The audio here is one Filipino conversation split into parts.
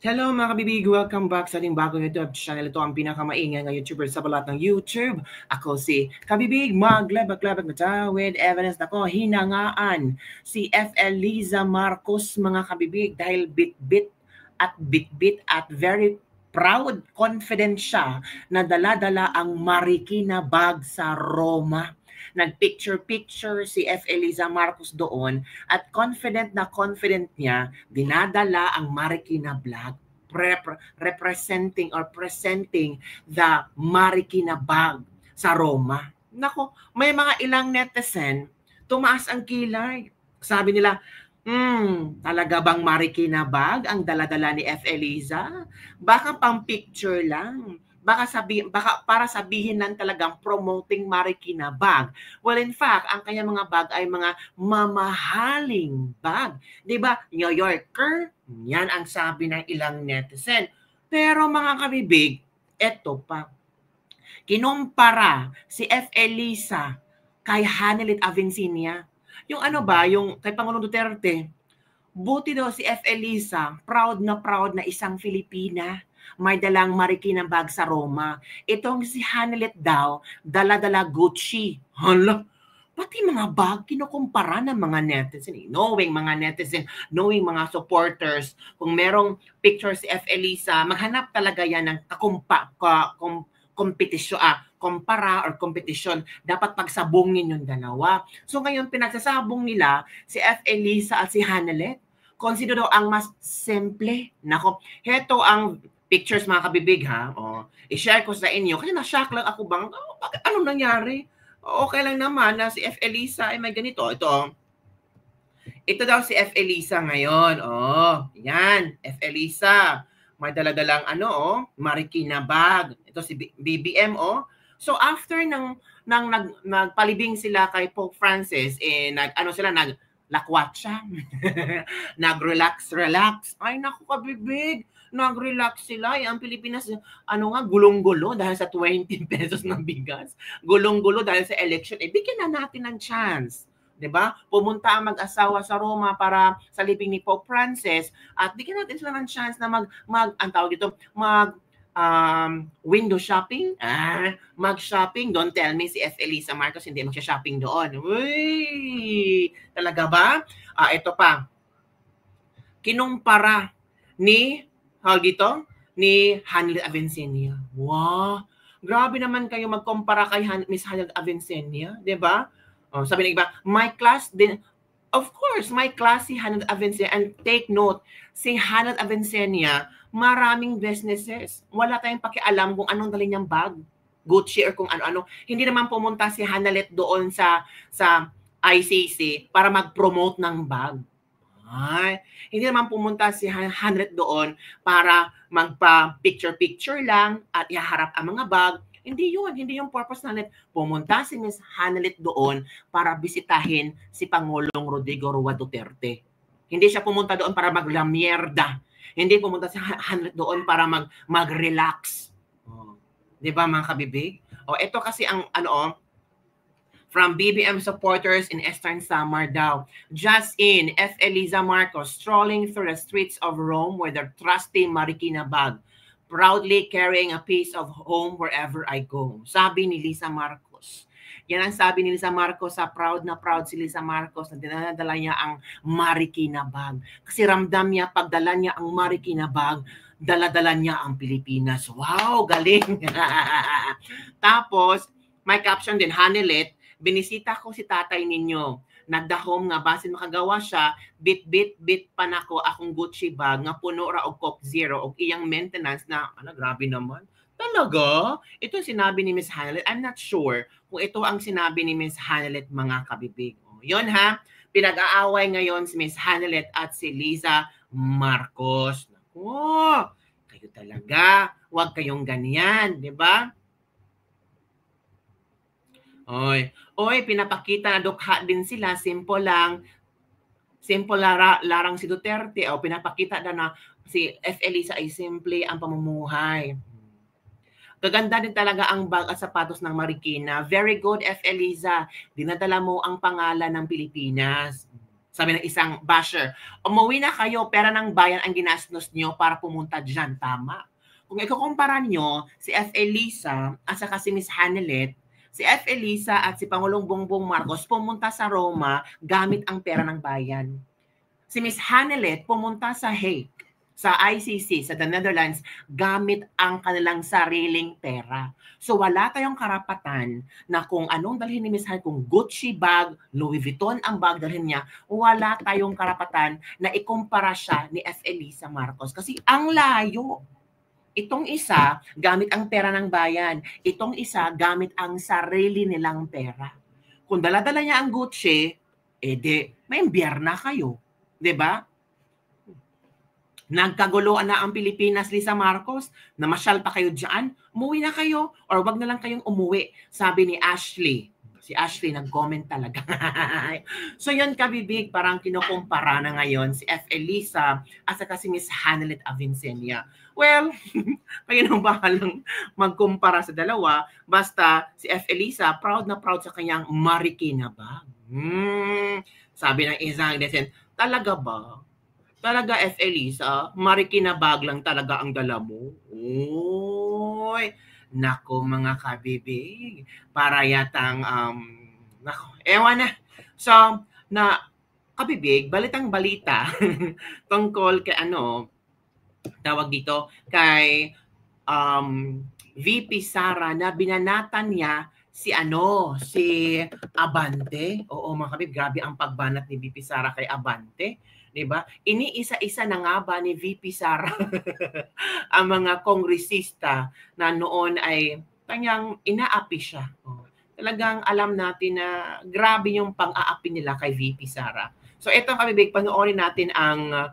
Hello mga kabibig! Welcome back sa ating bagong YouTube channel. Ito ang pinakamaingay ng YouTuber sa balat ng YouTube. Ako si Kabibig, maglabag-labag na with evidence na ko, hinangaan si FL Liza Marcos mga kabibig dahil bit-bit at very proud, confident siya na dala-dala ang Marikina bag sa Roma. Nagpicture-picture si F. Eliza Marcos doon at confident niya dinadala ang Marikina bag representing or presenting the Marikina bag sa Roma. Nako, may mga ilang netizen tumaas ang kilay. Sabi nila, talaga bang Marikina bag ang dala-dala ni F. Eliza? Baka pang picture lang. Baka para sabihin lang talagang promoting Marikina bag. Well, in fact, ang kanya mga bag ay mga mamahaling bag. 'Di ba? New Yorker, yan ang sabi ng ilang netizen. Pero mga kabibig, eto pa. Kinumpara si F. Eliza kay Hanelit Avincenia. Yung ano ba, yung kay Pangulong Duterte, buti daw si F. Eliza, proud na isang Filipina. May dalang Marikina bag sa Roma. Itong si Hanelit daw, dala-dala Gucci. Hala, pati mga bag, kinukumpara ng mga netizen. Knowing mga netizen, knowing mga supporters, kung merong picture si F. Eliza, maghanap talaga yan ng kompetisyon, kumpara or kompetisyon. Dapat pagsabungin yung dalawa. So ngayon, pinagsasabong nila si F. Eliza at si Hanelit. Consider daw ang mas simple. Nako, heto ang pictures mga kabibig ha. I-share ko sa inyo. Kasi na-shock lang ako bang, bakit ano nangyari? Okay lang naman na si F. Eliza ay may ganito. Ito daw si F. Eliza ngayon. Yan. F. Eliza. May daladalang Marikina bag. Ito si BBM So after nagpalibing sila kay Pope Francis, naglakwatsa. Nag-relax. Ay naku kabibig. Nag-relax sila. Ang Pilipinas, gulong-gulo dahil sa 20 pesos ng bigas. Gulong-gulo dahil sa election. Bigyan na natin ng chance. 'Di ba? Pumunta ang mag-asawa sa Roma para sa libing ni Pope Francis at bigyan natin sila ng chance na window shopping. Mag-shopping. Don't tell me si F. Eliza Marcos hindi magsha-shopping doon. Uy! Talaga ba? Ito pa. Kinumpara ni Hanelit Avincenia. Wow! Grabe naman kayo magkumpara kay Miss Hanelit Avincenia, 'di ba? Sabi ng iba, my class din. Of course, my class si Hanelit Avincenia. And take note, si Hanelit Avincenia, maraming businesses. Wala tayong pakialam kung anong dali niyang bag. Gucci or kung ano-ano. Hindi naman pumunta si Hanelit doon sa ICC para mag-promote ng bag. Hindi naman pumunta si Hanelit doon para magpa-picture-picture lang at iharap ang mga bag. Hindi yung purpose na pumunta si Ms. Hanelit doon para bisitahin si Pangulong Rodrigo Roa Duterte. Hindi siya pumunta doon para maglamierda. Hindi pumunta si Hanelit doon para mag-relax. 'Di ba mga kabibig? Ito kasi ang from BBM supporters in Eastern Samar daw. Just in, F. Eliza Marcos strolling through the streets of Rome with her trusty Marikina bag, proudly carrying a piece of home wherever I go. Sabi ni Liza Marcos. Yan ang sabi ni Liza Marcos, proud na proud si Liza Marcos na dinadala niya ang Marikina bag. Kasi ramdam niya, pagdala niya ang Marikina bag, dala-dala niya ang Pilipinas. Wow, galing! Tapos, may caption din, Hanelit, binisita ko si tatay ninyo. Nagdahom nga basin makagawa siya, bit pa nako akong Gucci bag nga puno ra og Coke Zero og iyang maintenance na grabe naman. Talaga? Ito sinabi ni Miss Hanelit. I'm not sure kung ito ang sinabi ni Miss Hanelit mga kabibig. Yun ha, pinag-aaway ngayon si Miss Hanelit at si Liza Marcos. Kayo talaga, huwag kayong ganyan, di ba? Pinapakita na dukha din sila, simple lang. Simple larang si Duterte pinapakita na si F. Eliza ay simple ang pamumuhay. Gaganda din talaga ang bag at sapatos ng Marikina. Very good, F. Eliza. Dinadala mo ang pangalan ng Pilipinas. Sabi ng isang basher, umuwi na kayo, pera ng bayan ang ginastos nyo para pumunta dyan. Tama. Kung ikukumpara nyo si F. Elisa at saka si Miss Hanelet, si F. Elisa at si Pangulong Bongbong Marcos pumunta sa Roma gamit ang pera ng bayan. Si Miss Hanelet pumunta sa Hague, sa ICC, sa the Netherlands, gamit ang kanilang sariling pera. So wala tayong karapatan na kung anong dalhin ni Miss Hanelet, kung Gucci bag, Louis Vuitton ang bag dalhin niya, wala tayong karapatan na ikumpara siya ni F. Elisa Marcos. Kasi ang layo. Itong isa, gamit ang pera ng bayan. Itong isa, gamit ang sarili nilang pera. Kung dala-dala niya ang Gucci, may imbierna kayo. 'Di ba? Nagkaguluhan na ang Pilipinas, Lisa Marcos, namasyal pa kayo dyan, umuwi na kayo, or wag na lang kayong umuwi, sabi ni Ashley. Si Ashley nag-comment talaga. So yun, kabibig, parang kinukumpara na ngayon si F. Elisa at saka si Miss Hanelet Avincenia. Well, kayo nang bahalang magkumpara sa dalawa, basta si F. Elisa, proud na proud sa kanyang Marikina bag. Sabi ng isang desen, talaga ba? Talaga, F. Elisa, Marikina bag lang talaga ang dala mo. Uy, nako mga kabibig. Para yatang, nako, ewan na. So, kabibig, balitang balita tungkol kay tawag dito, kay VP Sara na binanatan niya si Abante. Oo mga kabibig, grabe ang pagbanat ni VP Sara kay Abante. Diba? Iniisa-isa na nga ba ni VP Sara ang mga kongresista na noon ay kanyang inaapi siya. Talagang alam natin na grabe yung pang-aapi nila kay VP Sara. So ito kabibig, panoorin natin ang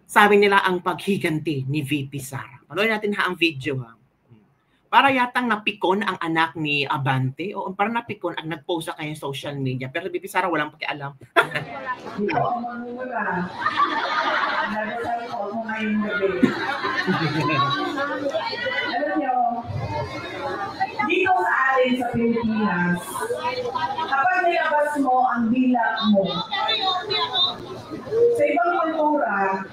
sabi nila ang paghiganti ni VP Sara. Panoorin natin ang video ha. Para yatang napikon ang anak ni Abante o para napikon ang nag-post sa kanyang social media. Pero VP Sara walang pakialam. Alam niyo, dito sa atin sa Pilipinas, kapag nilabas mo ang dila mo, sa ibang kultura,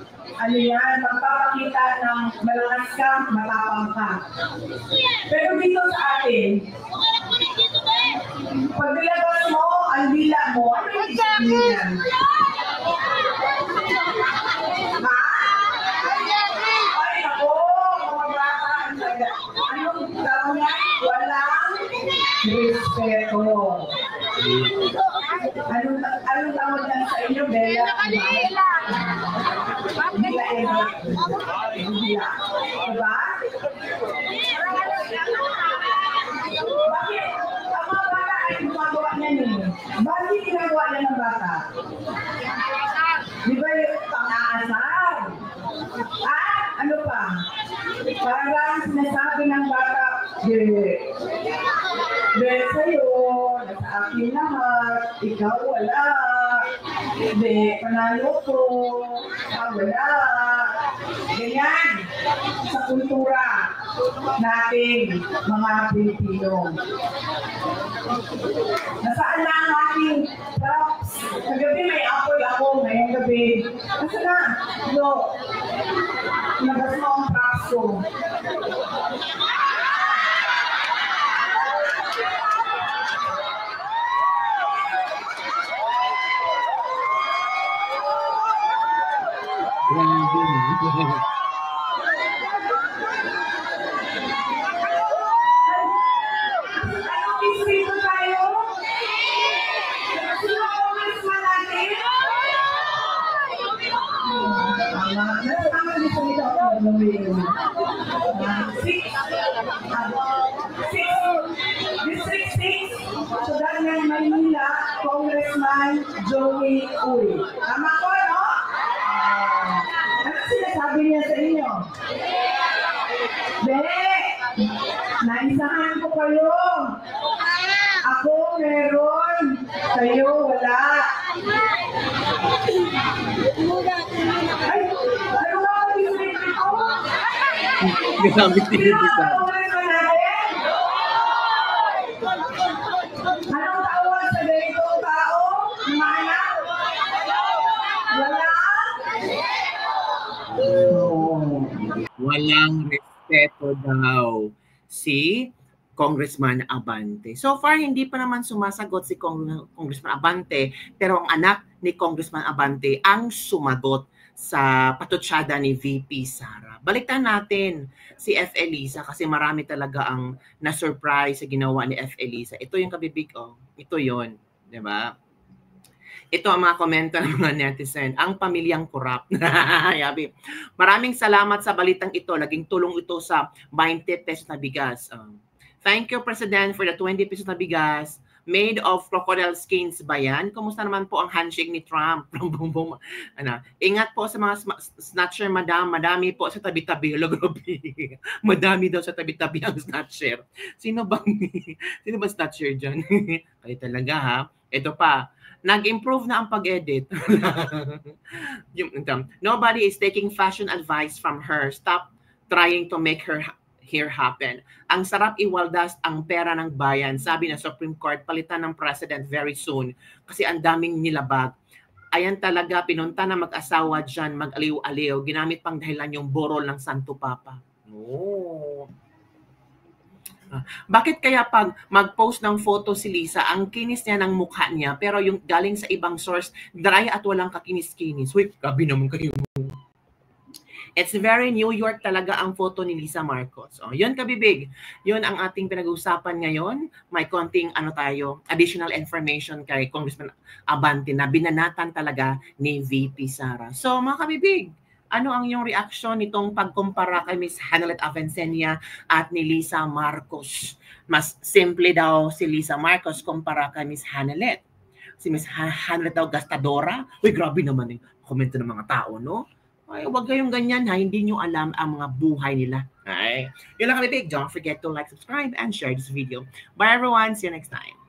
magpapakita ng malakas ka, matapang ka. Pero dito sa atin, pag nilabas mo ang dila mo, ano yung isipin yan? Ay, ako, mga bata, anong tawag niya? Walang respeto. Anong tawag niya sa inyo, Bella? Bella. Diba? Bakit? Ang mga bata ay gumagawa niya niyo. Bakit ginagawa niya ng bata? Di ba yung pang-aasar? Ano pa? Parang sinasabi ng bata, dahil sa'yo, nasa akin lahat, ikaw wala. Hindi, panalo ko, ikaw wala. Ganyan, sa kultura natin, mga Pilipino. Nasaan na ang aking props? Kagabi may apple ako, ngayong gabi. Nasa na? No. Nabas mo ang props ko. District 6, Sudanan, Manila, Congressman Joey Uy. Tama ko, no? Ano sinasabi niya sa inyo? Naisahan ko kayo. Ako meron, kayo wala. Ay, ano ba ang district ko? Grabe tinibisa. Anong tawag sa ganitong tao? Mana? Walang respeto daw si Congressman Abante. So far, hindi pa naman sumasagot si Congressman Abante, pero ang anak ni Congressman Abante ang sumagot sa patutsada ni VP Sara. Balikan natin si F. Elisa kasi marami talaga ang na-surprise sa ginawa ni F. Elisa. Ito yung kabibig, oh. Ito yon, di ba? Ito ang mga komento ng mga netizen. Ang pamilyang korap. Yabi. Maraming salamat sa balitang ito. Laging tulong ito sa 20 pesos na bigas. Thank you, President, for the 20 pesos na bigas. Made of crocodile skins ba yan? Kumusta naman po ang handshake ni Trump? Ingat po sa mga snatcher, madam. Madami po sa tabi-tabi. Grabe. Madami daw sa tabi-tabi ang snatcher. Sino bang snatcher dyan? Ay talaga ha. Ito pa. Nag-improve na ang pag-edit. Nobody is taking fashion advice from her. Stop trying to make her here happen. Ang sarap iwaldas ang pera ng bayan. Sabi ng Supreme Court, palitan ng President very soon. Kasi ang daming nilabag. Ayan talaga, pinunta na mag-asawa dyan, mag-aliw-aliw. Ginamit pang dahilan yung borol ng Santo Papa. Oh. Bakit kaya pag mag-post ng photo si Lisa, ang kinis niya ng mukha niya, pero yung galing sa ibang source, dry at walang kakinis-kinis? Uy, gabi naman kayo. It's very New York talaga ang photo ni Lisa Marcos. Oh, yun kabibig. Yun ang ating pinag-uusapan ngayon. May konting additional information kay Congressman Abante na binanatan talaga ni VP Sara. So mga kabibig, ano ang iyong reaksyon nitong pagkumpara kay Miss Hanelet Avincenia at ni Lisa Marcos? Mas simple daw si Lisa Marcos kumpara kay Miss Hanelet. Si Miss Hanelet daw gastadora. Uy, grabe naman yung komento ng mga tao, no? Ay, huwag kayong ganyan ha. Hindi nyo alam ang mga buhay nila. Ay, yun lang kami big. Don't forget to like, subscribe, and share this video. Bye everyone. See you next time.